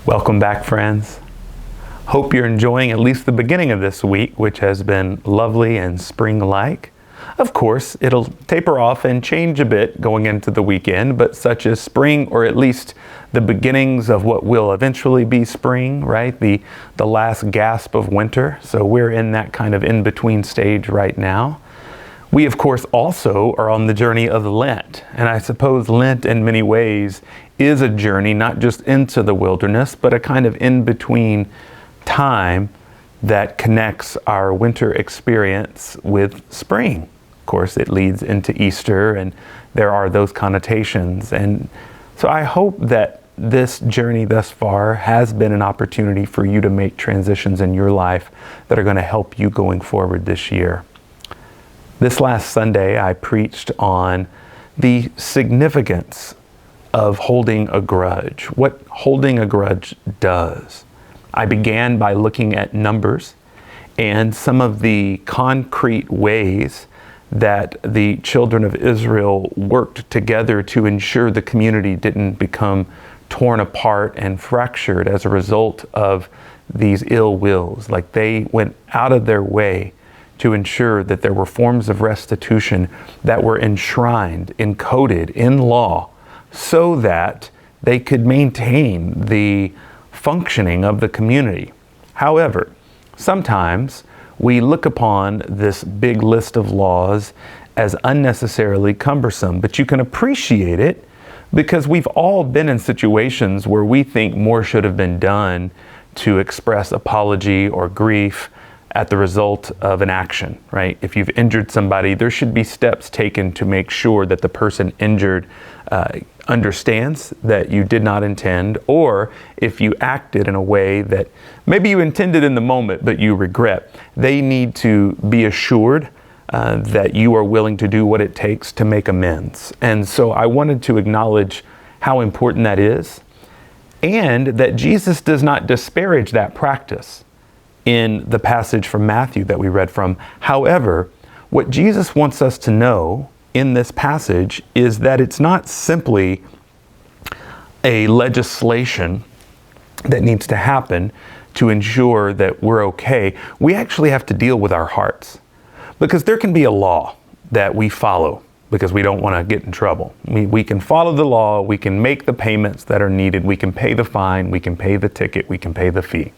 Welcome back, friends. Hope you're enjoying at least the beginning of this week, which has been lovely and spring-like. Of course, it'll taper off and change a bit going into the weekend, but such is spring, or at least the beginnings of what will eventually be spring, right? The last gasp of winter. So we're in that kind of in-between stage right now. We, of course, also are on the journey of Lent. And I suppose Lent, in many ways, is a journey not just into the wilderness, but a kind of in-between time that connects our winter experience with spring. Of course, it leads into Easter, and there are those connotations. And so I hope that this journey thus far has been an opportunity for you to make transitions in your life that are going to help you going forward this year. This last Sunday, I preached on the significance of holding a grudge, what holding a grudge does. I began by looking at numbers and some of the concrete ways that the children of Israel worked together to ensure the community didn't become torn apart and fractured as a result of these ill wills. Like, they went out of their way to ensure that there were forms of restitution that were enshrined, encoded in law, so that they could maintain the functioning of the community. However, sometimes we look upon this big list of laws as unnecessarily cumbersome, but you can appreciate it because we've all been in situations where we think more should have been done to express apology or grief at the result of an action, right? If you've injured somebody, there should be steps taken to make sure that the person injured understands that you did not intend, or if you acted in a way that maybe you intended in the moment but you regret, they need to be assured that you are willing to do what it takes to make amends. And so I wanted to acknowledge how important that is, and that Jesus does not disparage that practice in the passage from Matthew that we read from. However, what Jesus wants us to know in this passage is that it's not simply a legislation that needs to happen to ensure that we're okay. We actually have to deal with our hearts, because there can be a law that we follow because we don't want to get in trouble. We can follow the law, we can make the payments that are needed, we can pay the fine, we can pay the ticket, we can pay the fee.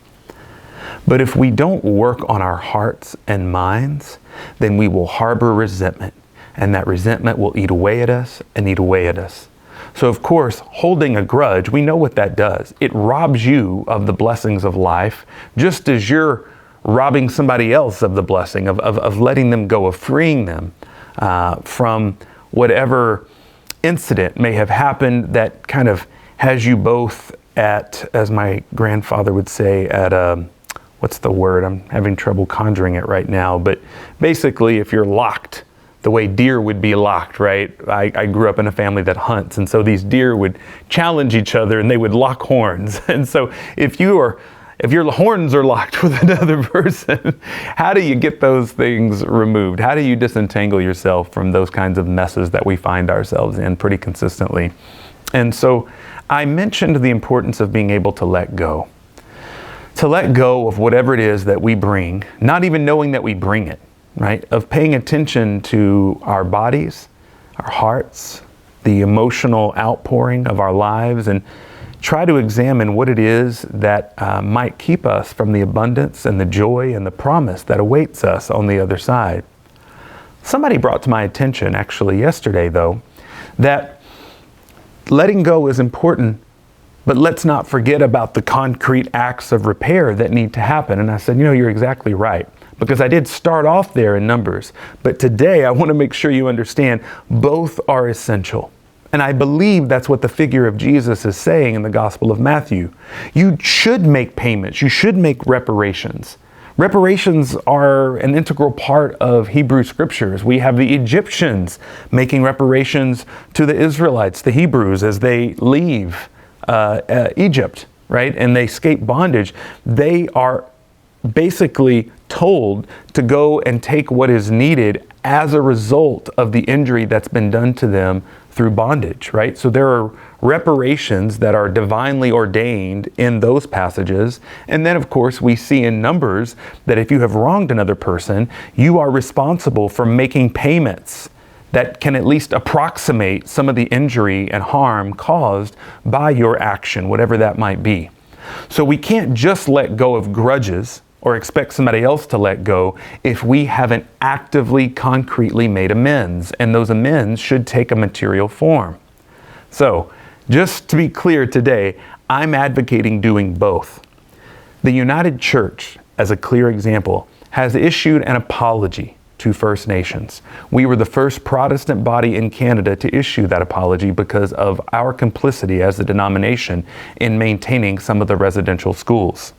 But if we don't work on our hearts and minds, then we will harbor resentment, and that resentment will eat away at us and eat away at us. So of course, holding a grudge, we know what that does. It robs you of the blessings of life, just as you're robbing somebody else of the blessing, of letting them go, of freeing them from whatever incident may have happened that kind of has you both at, as my grandfather would say, at a, what's the word? I'm having trouble conjuring it right now. But basically, if you're locked, the way deer would be locked, right? I grew up in a family that hunts, and so these deer would challenge each other and they would lock horns. And so if your horns are locked with another person, how do you get those things removed? How do you disentangle yourself from those kinds of messes that we find ourselves in pretty consistently? And so I mentioned the importance of being able to let go. To let go of whatever it is that we bring, not even knowing that we bring it, right? Of paying attention to our bodies, our hearts, the emotional outpouring of our lives, and try to examine what it is that might keep us from the abundance and the joy and the promise that awaits us on the other side. Somebody brought to my attention, actually yesterday though, that letting go is important, but let's not forget about the concrete acts of repair that need to happen. And I said, you're exactly right. Because I did start off there in Numbers, but today I want to make sure you understand both are essential. And I believe that's what the figure of Jesus is saying in the Gospel of Matthew. You should make payments. You should make reparations. Reparations are an integral part of Hebrew scriptures. We have the Egyptians making reparations to the Israelites, the Hebrews, as they leave Egypt, right? And they escape bondage. They are basically told to go and take what is needed as a result of the injury that's been done to them through bondage, right? So there are reparations that are divinely ordained in those passages. And then, of course, we see in Numbers that if you have wronged another person, you are responsible for making payments that can at least approximate some of the injury and harm caused by your action, whatever that might be. So we can't just let go of grudges or expect somebody else to let go if we haven't actively, concretely made amends. And those amends should take a material form. So, just to be clear today, I'm advocating doing both. The United Church, as a clear example, has issued an apology to First Nations. We were the first Protestant body in Canada to issue that apology because of our complicity as a denomination in maintaining some of the residential schools.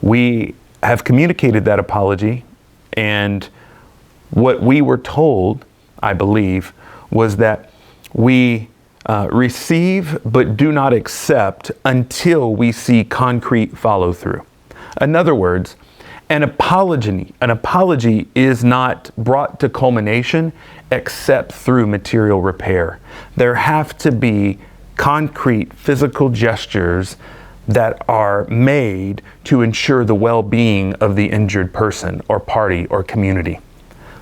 We have communicated that apology, and what we were told, I believe, was that we receive but do not accept until we see concrete follow through. In other words, an apology is not brought to culmination except through material repair. There have to be concrete physical gestures that are made to ensure the well-being of the injured person or party or community.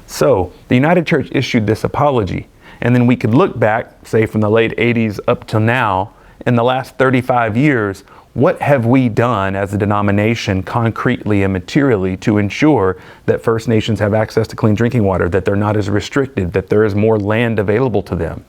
So the United Church issued this apology, and then we could look back, say from the late 80s up till now, in the last 35 years, what have we done as a denomination concretely and materially to ensure that First Nations have access to clean drinking water, that they're not as restricted, that there is more land available to them?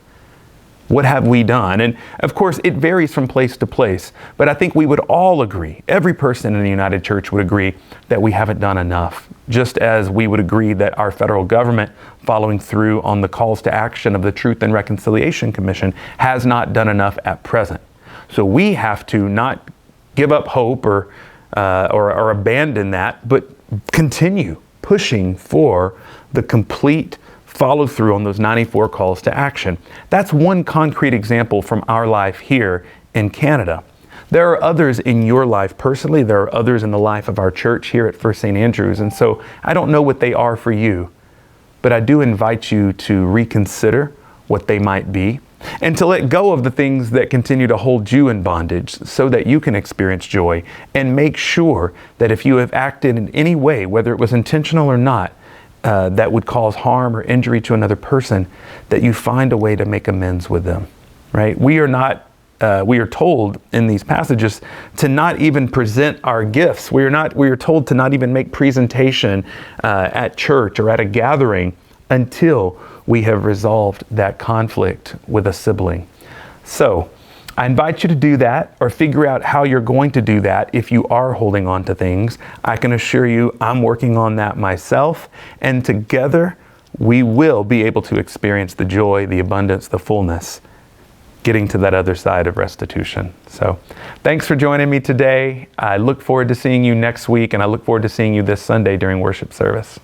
What have we done? And of course, it varies from place to place, but I think we would all agree, every person in the United Church would agree that we haven't done enough, just as we would agree that our federal government, following through on the calls to action of the Truth and Reconciliation Commission, has not done enough at present. So we have to not give up hope or abandon that, but continue pushing for the complete follow through on those 94 calls to action. That's one concrete example from our life here in Canada. There are others in your life personally. There are others in the life of our church here at First St. Andrews. And so I don't know what they are for you, but I do invite you to reconsider what they might be and to let go of the things that continue to hold you in bondage so that you can experience joy, and make sure that if you have acted in any way, whether it was intentional or not, that would cause harm or injury to another person, that you find a way to make amends with them, right? We are told in these passages to not even present our gifts. We are told to not even make presentation at church or at a gathering until we have resolved that conflict with a sibling. So I invite you to do that, or figure out how you're going to do that if you are holding on to things. I can assure you I'm working on that myself, and together we will be able to experience the joy, the abundance, the fullness, getting to that other side of restitution. So thanks for joining me today. I look forward to seeing you next week, and I look forward to seeing you this Sunday during worship service.